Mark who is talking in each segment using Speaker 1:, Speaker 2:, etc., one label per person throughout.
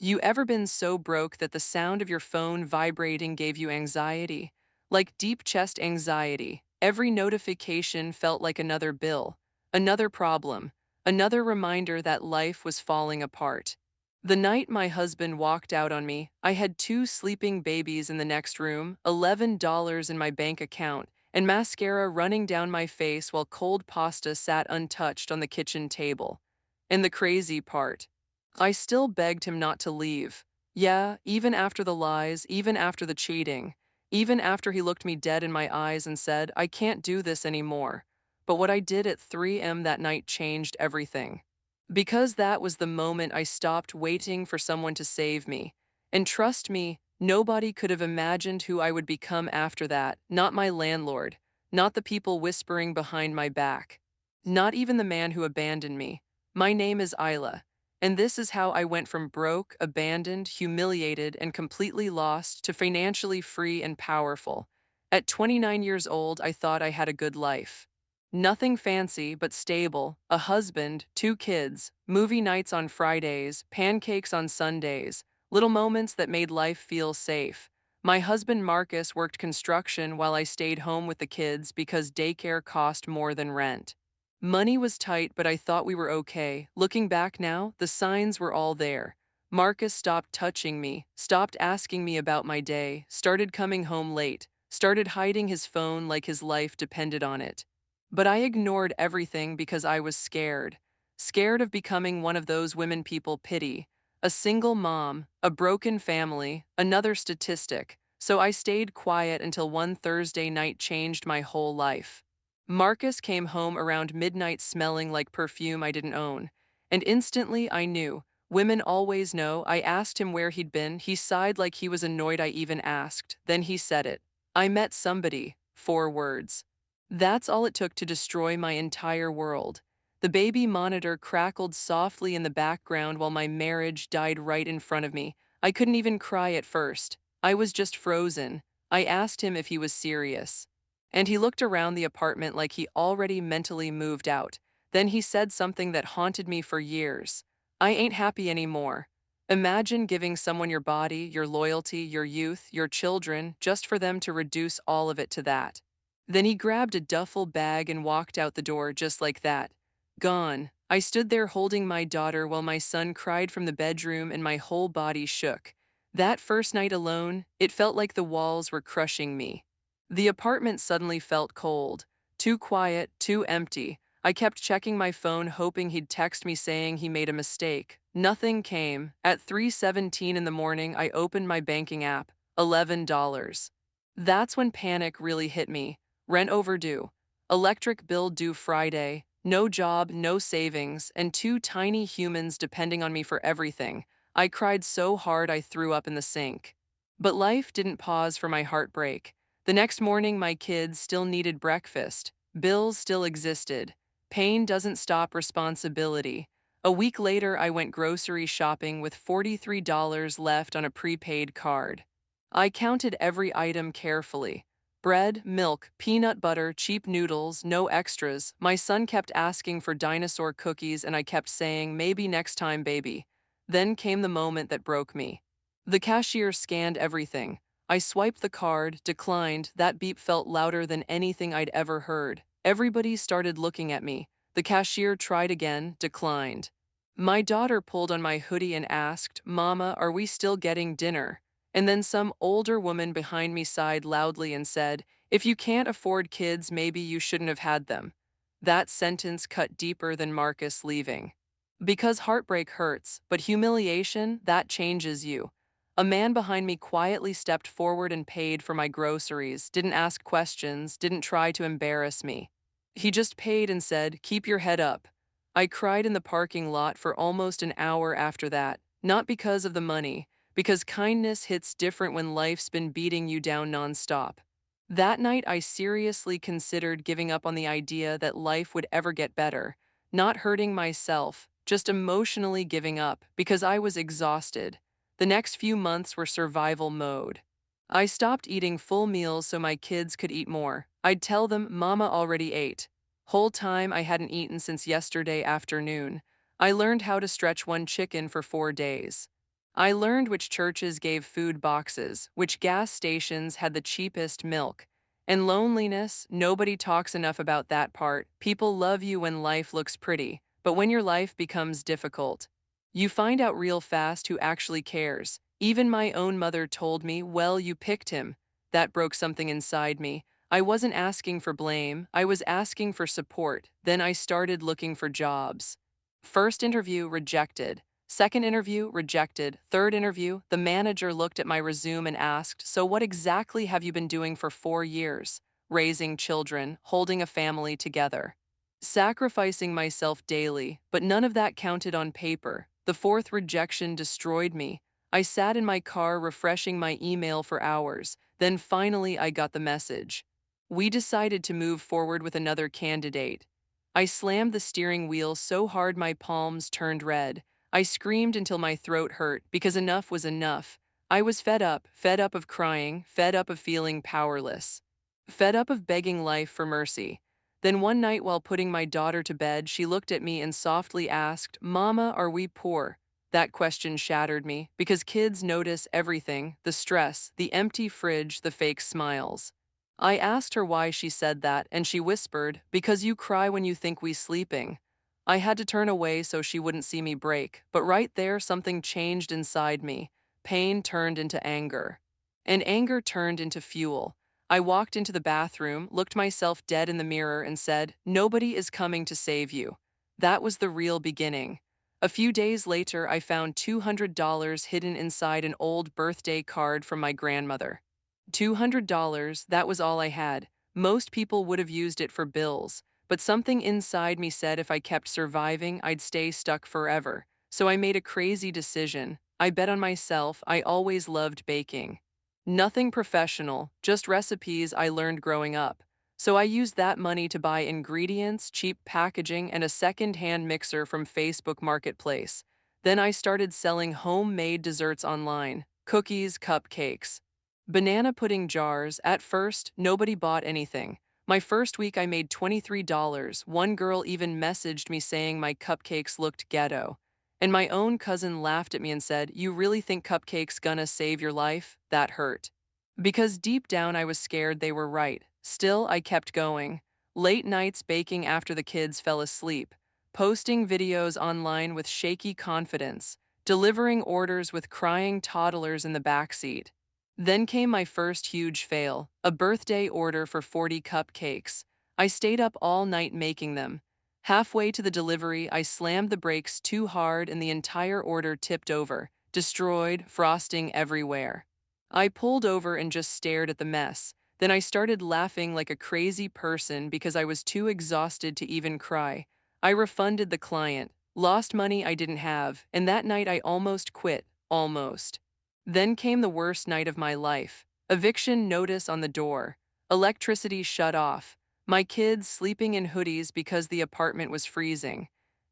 Speaker 1: You ever been so broke that the sound of your phone vibrating gave you anxiety? Like deep chest anxiety. Every notification felt like another bill, another problem, another reminder that life was falling apart. The night my husband walked out on me, I had two sleeping babies in the next room, $11 in my bank account, and mascara running down my face while cold pasta sat untouched on the kitchen table. And the crazy part, I still begged him not to leave. Yeah, even after the lies, even after the cheating, even after he looked me dead in my eyes and said, I can't do this anymore. But what I did at 3 a.m. that night changed everything. Because that was the moment I stopped waiting for someone to save me. And trust me, nobody could have imagined who I would become after that, not my landlord, not the people whispering behind my back, not even the man who abandoned me. My name is Ayla. And this is how I went from broke, abandoned, humiliated, and completely lost to financially free and powerful. At 29 years old, I thought I had a good life. Nothing fancy, but stable, a husband, two kids, movie nights on Fridays, pancakes on Sundays, little moments that made life feel safe. My husband Marcus worked construction while I stayed home with the kids because daycare cost more than rent. Money was tight, but I thought we were okay. Looking back now, the signs were all there. Marcus stopped touching me, stopped asking me about my day, started coming home late, started hiding his phone like his life depended on it. But I ignored everything because I was scared. Scared of becoming one of those women people pity. A single mom, a broken family, another statistic. So I stayed quiet until one Thursday night changed my whole life. Marcus came home around midnight smelling like perfume I didn't own. And instantly I knew. Women always know. I asked him where he'd been. He sighed like he was annoyed I even asked. Then he said it. I met somebody. 4 words. That's all it took to destroy my entire world. The baby monitor crackled softly in the background while my marriage died right in front of me. I couldn't even cry at first. I was just frozen. I asked him if he was serious. And he looked around the apartment like he already mentally moved out. Then he said something that haunted me for years. I ain't happy anymore. Imagine giving someone your body, your loyalty, your youth, your children, just for them to reduce all of it to that. Then he grabbed a duffel bag and walked out the door just like that. Gone. I stood there holding my daughter while my son cried from the bedroom and my whole body shook. That first night alone, it felt like the walls were crushing me. The apartment suddenly felt cold, too quiet, too empty. I kept checking my phone hoping he'd text me saying he made a mistake. Nothing came. At 3:17 in the morning, I opened my banking app. $11. That's when panic really hit me. Rent overdue. Electric bill due Friday. No job, no savings, and two tiny humans depending on me for everything. I cried so hard I threw up in the sink. But life didn't pause for my heartbreak. The next morning, my kids still needed breakfast. Bills still existed. Pain doesn't stop responsibility. A week later, I went grocery shopping with $43 left on a prepaid card. I counted every item carefully. Bread, milk, peanut butter, cheap noodles, no extras. My son kept asking for dinosaur cookies, and I kept saying, maybe next time, baby. Then came the moment that broke me. The cashier scanned everything. I swiped the card, declined. That beep felt louder than anything I'd ever heard. Everybody started looking at me. The cashier tried again, declined. My daughter pulled on my hoodie and asked, Mama, are we still getting dinner? And then some older woman behind me sighed loudly and said, if you can't afford kids, maybe you shouldn't have had them. That sentence cut deeper than Marcus leaving. Because heartbreak hurts, but humiliation, that changes you. A man behind me quietly stepped forward and paid for my groceries, didn't ask questions, didn't try to embarrass me. He just paid and said, keep your head up. I cried in the parking lot for almost an hour after that, not because of the money, because kindness hits different when life's been beating you down nonstop. That night, I seriously considered giving up on the idea that life would ever get better, not hurting myself, just emotionally giving up because I was exhausted. The next few months were survival mode. I stopped eating full meals so my kids could eat more. I'd tell them, Mama already ate. Whole time I hadn't eaten since yesterday afternoon. I learned how to stretch one chicken for 4 days. I learned which churches gave food boxes, which gas stations had the cheapest milk. And loneliness, nobody talks enough about that part. People love you when life looks pretty, but when your life becomes difficult, you find out real fast who actually cares. Even my own mother told me, "Well, you picked him." That broke something inside me. I wasn't asking for blame, I was asking for support. Then I started looking for jobs. First interview rejected. Second interview, rejected. Third interview, the manager looked at my resume and asked, "So what exactly have you been doing for 4 years?" Raising children, holding a family together. Sacrificing myself daily, but none of that counted on paper. The fourth rejection destroyed me. I sat in my car refreshing my email for hours. Then finally I got the message. We decided to move forward with another candidate. I slammed the steering wheel so hard my palms turned red. I screamed until my throat hurt because enough was enough. I was fed up of crying, fed up of feeling powerless, fed up of begging life for mercy. Then one night while putting my daughter to bed, she looked at me and softly asked, "Mama, are we poor?" That question shattered me because kids notice everything: the stress, the empty fridge, the fake smiles. I asked her why she said that, and she whispered, "Because you cry when you think we sleeping." I had to turn away so she wouldn't see me break, but right there something changed inside me. Pain turned into anger. And anger turned into fuel. I walked into the bathroom, looked myself dead in the mirror, and said, "Nobody is coming to save you." That was the real beginning. A few days later, I found $200 hidden inside an old birthday card from my grandmother. $200, that was all I had. Most people would have used it for bills, but something inside me said if I kept surviving, I'd stay stuck forever. So I made a crazy decision. I bet on myself. I always loved baking. Nothing professional, just recipes I learned growing up. So I used that money to buy ingredients, cheap packaging, and a second-hand mixer from Facebook Marketplace. Then I started selling homemade desserts online, cookies, cupcakes. Banana pudding jars. At first, nobody bought anything. My first week I made $23. One girl even messaged me saying my cupcakes looked ghetto. And my own cousin laughed at me and said, "You really think cupcakes gonna save your life?" That hurt. Because deep down I was scared they were right. Still, I kept going. Late nights baking after the kids fell asleep. Posting videos online with shaky confidence. Delivering orders with crying toddlers in the backseat. Then came my first huge fail, a birthday order for 40 cupcakes. I stayed up all night making them. Halfway to the delivery, I slammed the brakes too hard and the entire order tipped over, destroyed, frosting everywhere. I pulled over and just stared at the mess. Then I started laughing like a crazy person because I was too exhausted to even cry. I refunded the client, lost money I didn't have, and that night I almost quit, almost. Then came the worst night of my life. Eviction notice on the door. Electricity shut off. My kids sleeping in hoodies because the apartment was freezing.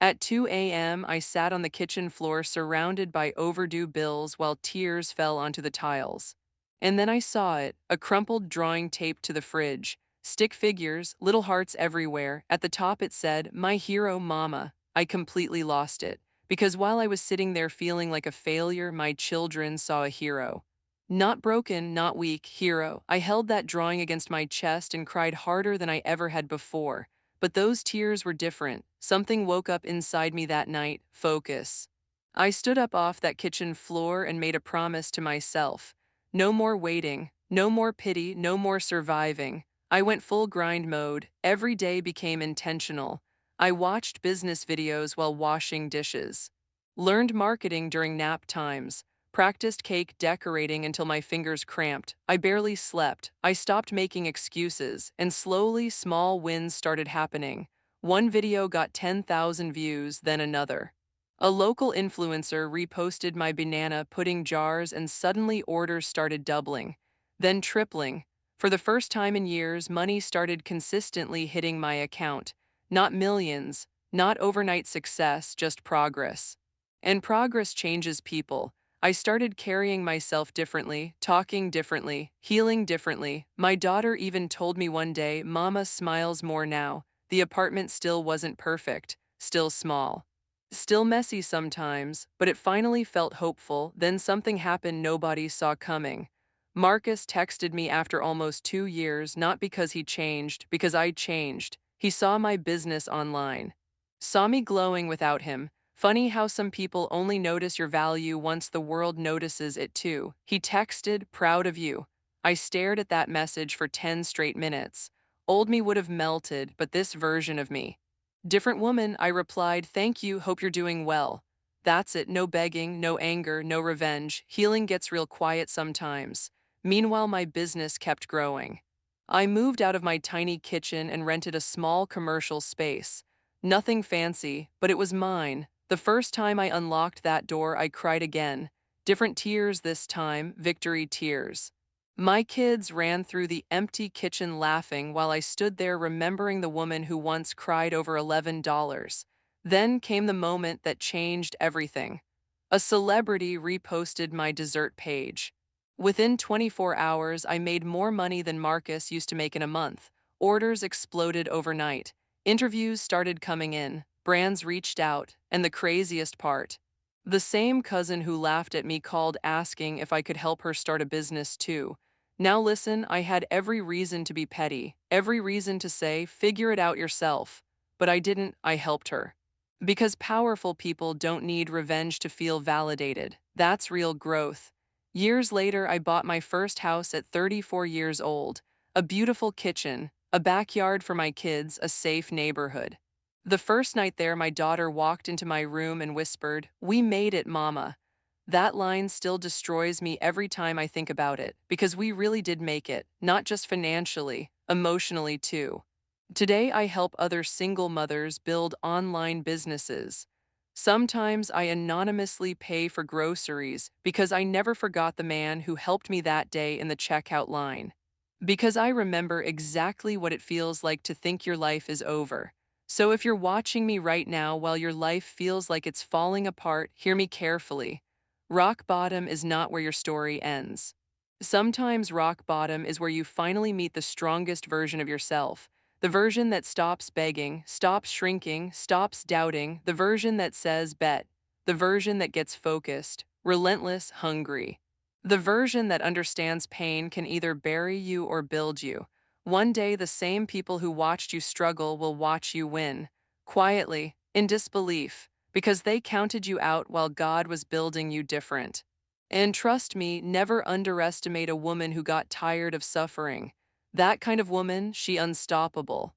Speaker 1: At 2 a.m., I sat on the kitchen floor surrounded by overdue bills while tears fell onto the tiles. And then I saw it, a crumpled drawing taped to the fridge. Stick figures, little hearts everywhere. At the top it said, "My hero, Mama." I completely lost it. Because while I was sitting there feeling like a failure, my children saw a hero. Not broken, not weak, hero. I held that drawing against my chest and cried harder than I ever had before. But those tears were different. Something woke up inside me that night: focus. I stood up off that kitchen floor and made a promise to myself. No more waiting, no more pity, no more surviving. I went full grind mode. Every day became intentional. I watched business videos while washing dishes, learned marketing during nap times, practiced cake decorating until my fingers cramped. I barely slept. I stopped making excuses, and slowly small wins started happening. One video got 10,000 views, then another. A local influencer reposted my banana pudding jars, and suddenly orders started doubling, then tripling. For the first time in years, money started consistently hitting my account. Not millions, not overnight success, just progress. And progress changes people. I started carrying myself differently, talking differently, healing differently. My daughter even told me one day, "Mama smiles more now." The apartment still wasn't perfect, still small, Still messy sometimes, but it finally felt hopeful. Then something happened nobody saw coming. Marcus texted me after almost 2 years, not because he changed, because I changed. He saw my business online. Saw me glowing without him. Funny how some people only notice your value once the world notices it too. He texted, proud of you. I stared at that message for 10 straight minutes. Old me would have melted, but this version of me. Different woman, I replied, thank you, hope you're doing well. That's it, no begging, no anger, no revenge. Healing gets real quiet sometimes. Meanwhile, my business kept growing. I moved out of my tiny kitchen and rented a small commercial space. Nothing fancy, but it was mine. The first time I unlocked that door, I cried again. Different tears this time, victory tears. My kids ran through the empty kitchen laughing while I stood there remembering the woman who once cried over $11. Then came the moment that changed everything. A celebrity reposted my dessert page. Within 24 hours, I made more money than Marcus used to make in a month. Orders exploded overnight. Interviews started coming in. Brands reached out. And the craziest part, the same cousin who laughed at me called asking if I could help her start a business too. Now listen, I had every reason to be petty, every reason to say, figure it out yourself. But I didn't, I helped her. Because powerful people don't need revenge to feel validated. That's real growth. Years later, I bought my first house at 34 years old. A beautiful kitchen, a backyard for my kids, a safe neighborhood. The first night there, my daughter walked into my room and whispered, "We made it, Mama." That line still destroys me every time I think about it, because we really did make it, not just financially, emotionally too. Today, I help other single mothers build online businesses. Sometimes I anonymously pay for groceries because I never forgot the man who helped me that day in the checkout line. Because I remember exactly what it feels like to think your life is over. So if you're watching me right now while your life feels like it's falling apart, hear me carefully. Rock bottom is not where your story ends. Sometimes rock bottom is where you finally meet the strongest version of yourself. The version that stops begging, stops shrinking, stops doubting, the version that says bet, the version that gets focused, relentless, hungry. The version that understands pain can either bury you or build you. One day, the same people who watched you struggle will watch you win, quietly, in disbelief, because they counted you out while God was building you different. And trust me, never underestimate a woman who got tired of suffering. That kind of woman, she unstoppable.